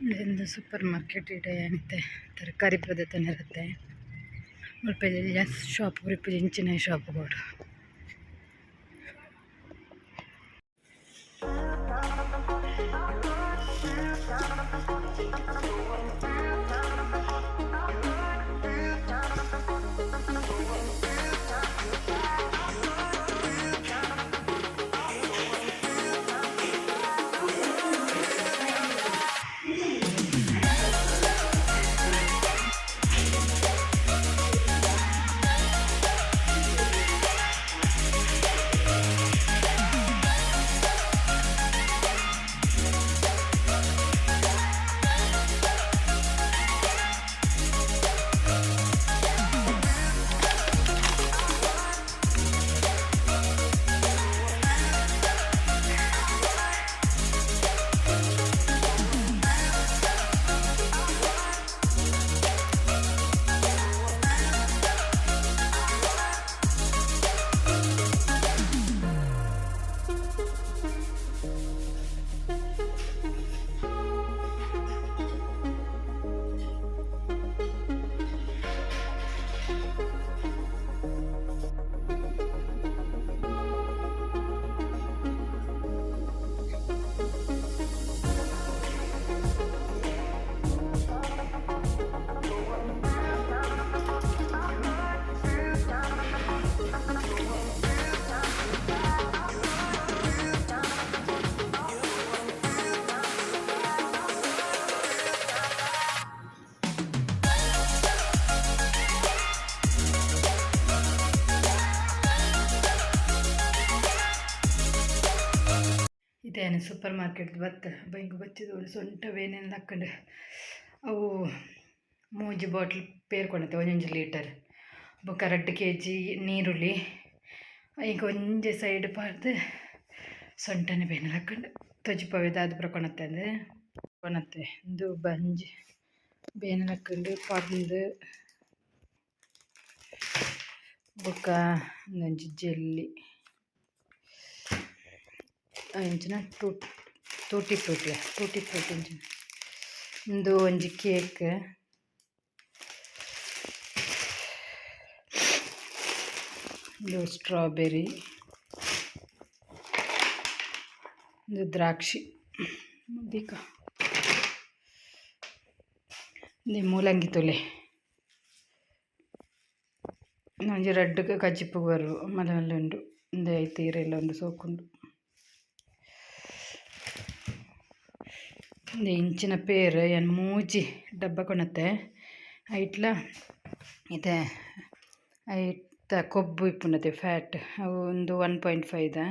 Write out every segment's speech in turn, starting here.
ಇದೊಂದು super market ಇದೆ ಏನಿತ್ತೆ ತರಕಾರಿ ಪದಾರ್ಥ ಇರುತ್ತೆ ಮುಲ್ಪ ಶಾಪ್ ಇಂಚಿನ ಶಾಪ್ ಕೂಡ ಇದೇನು ಸೂಪರ್ ಮಾರ್ಕೆಟ್ ಬೈಕ್ ಬಚ್ಚಿದೋಡು ಸೊಂಟ ಬೇನೆಲ್ಲ ಹಾಕೊಂಡು ಅವು ಮೂಜಿ ಬಾಟ್ಲ್ ಪೇರ್ಕೊಂಡತ್ತೆ 1 ಲೀಟರ್ ಬೊಕ್ಕ 2 kg ನೀರುಳ್ಳಿ ಈಗ ಒಂಜೆ ಸೈಡ್ ಪಾರ್ದು ಸೊಂಟನೆ ಬೇನೆಲ್ಲ ಹಾಕೊಂಡು ತೊಜಿಪವೇದ ಅದು ಪ್ರಕೊಣತ್ತೆ ಅಂದರೆ ಕೊಣತ್ತೆ ಇದು ಬಂಜಿ ಬೇನೆಲ್ಲ ಹಾಕೊಂಡು ಪರ್ದು ಬೊಕ್ಕ ಒಂಜಿ ಜೆಲ್ಲಿ ಇಂಚಿನ ಟೂಟಿ ಫ್ರೂಟಿ ಇಂಚಿನ ಒಂದು ಒಂಜಿ ಕೇಕ್ ಇದು ಸ್ಟ್ರಾಬೆರಿ ಇದು ದ್ರಾಕ್ಷಿ ದೀಕ ಇದು ಮೂಲಂಗಿ ತೊಲೆ ಒಂಜಿ ರಡ್ಡ್ ಕಜ್ಜಿಪ್ಪು ಬರು ಮಲ್ಲ ಮಲ್ಲ ಉಂಡು ಒಂದು ಐತೆ ಈರೆಲ್ಲ ಒಂದು ಸೋಕುಂಡು ಇಂಚಿನ ಪೇರು ಏನು ಮೂಜಿ ಡಬ್ಬ ಕೊಣತ್ತೆ ಐಟ್ಲ ಇದೆ ಐತ ಕೊಬ್ಬು ಇಪ್ಪುಂಡತೆ ಫ್ಯಾಟ್ ಅವು ಒಂದು 1.5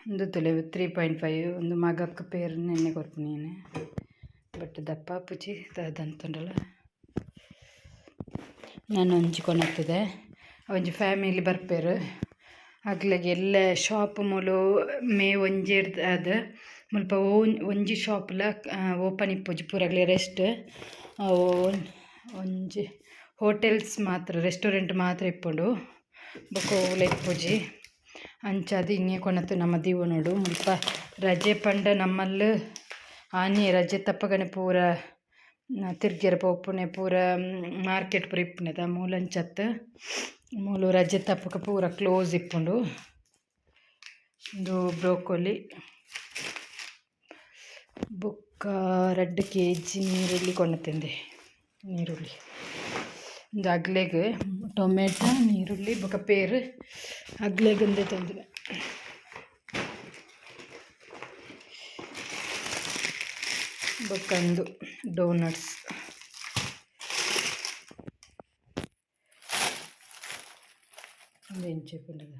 ಒಂದು ತುಲೆ 3.5 ಒಂದು ಮಗಕ್ಕೆ ಪೇರು ನೆನ್ನೆ ಕೊರ್ಪು ನೀನು ಬಟ್ ದಪ್ಪ ಪುಚಿ ದಂತುಂಡಲ್ಲ ನಾನು ಒಂಜಿ ಕೊಣತ್ತದೆ ಒಂಜಿ ಫ್ಯಾಮಿಲಿ ಬರ್ಪೇರು ಅಗ್ಲಗೆ ಎಲ್ಲ ಶಾಪ್ ಮೂಲು ಮೇ ಒಂಜಿ ಅದು ಮುಲ್ಪ ಒಂಜಿ ಶಾಪ್ಲ ಓಪನ್ ಇಪ್ಪುಜಿ ಪೂರಗ್ಲಿ ರೆಸ್ಟ್ ಒಂಜಿ ಹೋಟೆಲ್ಸ್ ಮಾತ್ರ ರೆಸ್ಟೋರೆಂಟ್ ಮಾತ್ರ ಇಪ್ಪುಂಡು ಬೊಕ ಓಲ ಇಪ್ಪುಜಿ ಅಂಚಾದ ಹಿಂಗೆ ಕೊಣತ್ತು ನಮ್ಮ ದೀವನೋಡು ಮುಲ್ಪ ರಜೆ ಪಂಡ ನಮ್ಮಲ್ಲಿ ಆನೆ ರಜೆ ತಪ್ಪಗನೆ ಪೂರ ತಿರ್ಗ್ಯರ ಪೋಪುನೆ ಪೂರ ಮಾರ್ಕೆಟ್ ಪೂರ ಇಪ್ಪುನೆದ ಮೂಲಂಚತ್ತು ಮೂಲು ರಜೆ ತಪ್ಪಕ ಪೂರ ಕ್ಲೋಸ್ ಇಪ್ಪುಂಡು ಇದು ಬ್ರೋಕೊಲಿ ಬೊಕ್ಕ 2 kg ನೀರುಳ್ಳಿ ಕೊಂಡತಂದೆ ನೀರುಳ್ಳಿ ಒಂದು ಅಗ್ಲೆಗೆ ಟೊಮೆಟೊ ನೀರುಳ್ಳಿ ಬೊಕ್ಕ ಪೇರು ಅಗ್ಲೆಗೊಂದೇ ತಂದಿನ ಬೊಕ್ಕಂದು ಡೋನಟ್ಸ್ ಒಂದು ಇಂಚೆ ಪುಂಡದ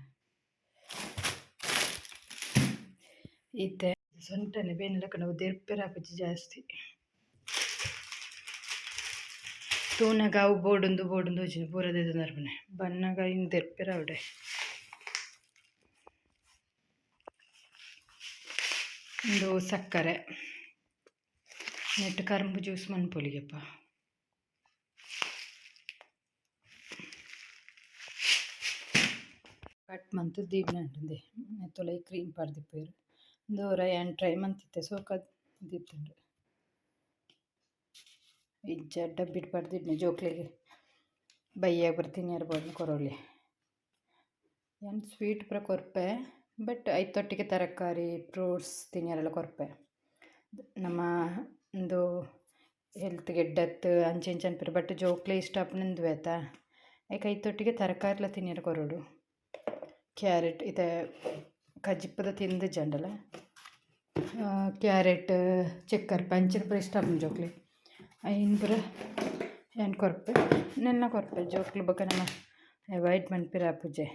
ಈತೆ ಸೊಂಟನೆ ಬೇನೆಲ್ಲ ನಾವು ದೆರ್ಪೆರ ಹಾಪುಜಿ ಜಾಸ್ತಿ ತೂನಗ ಅವು ಬೋಡೊಂದು ಹೋಚಿನ ಪೂರದೇದು ನರ್ಪಣೆ ಬಣ್ಣಗ ಇನ್ನು ದೆರ್ಪೆರ ಅವಡೆ ಒಂದು ಸಕ್ಕರೆ ನೆಟ್ಟು ಕರುಂಬು ಜ್ಯೂಸ್ ಮನ್ಪೊಲಿಗೆಪ್ಪ ಕಟ್ ಮಂತ್ ದೀವನ ಉಂಟು ನೆತ್ತೊಲೆ ಕ್ರೀಮ್ ಪಾಡ್ದಿಪ್ಪೇರು ದೂರ ಏನು ಟ್ರೈ ಮಂತಿತ್ತೆ ಸೋಕ ದಿತ್ತುಂಡು ಇಜ್ಜ ಡಬ್ಬಿಟ್ಟು ಬರ್ದಿದ್ನೆ ಜೋಕ್ಲಿಗೆ ಬೈಯಾಗ ಬರ್ತೀನಿ ಇರ್ಬೋದು ಕೊರೋಲಿ ಏನು ಸ್ವೀಟ್ ಪೂರ ಕೊರ್ಪೆ ಬಟ್ ಐತೊಟ್ಟಿಗೆ ತರಕಾರಿ ಫ್ರೂಟ್ಸ್ ತಿನ್ನಿಯಾರೆಲ್ಲ ಕೊರ್ಪೆ ನಮ್ಮ ಒಂದು ಹೆಲ್ತ್ ಗೆಡ್ಡತ್ತು ಅಂಚೆ ಇಂಚೆ ಅನ್ಪಿರು ಬಟ್ ಜೋಕ್ಲೆ ಇಷ್ಟ ಅಪ್ಪನಿಂದು ಆಯ್ತಾ ಯಾಕೆ ಐತೊಟ್ಟಿಗೆ ತರಕಾರಿಲ ತಿನ್ನಿಯಾರ ಕೊರೋಡು ಕ್ಯಾರೆಟ್ ಇದೆ ಕಜ್ಜಿಪ್ಪದ ತಿಂದು ಜಂಡಲ ಕ್ಯಾರೆಟ್ ಚಕ್ಕರ್ ಪಂಚಿನ ಪೂರ ಇಷ್ಟ ಅಪ್ಪನ ಜೋಕ್ಲಿ ಐನ್ ಪೂರ ಏನು ಕೊರ್ಪೆ ನೆನ್ನ ಕೊರ್ಪೆ ಜೋಕ್ಲಿ ಬಗ್ಗೆ ನಮ್ಮ ಅವಾಯ್ಡ್ ಮನ್ಪಿರ ಪೂಜೆ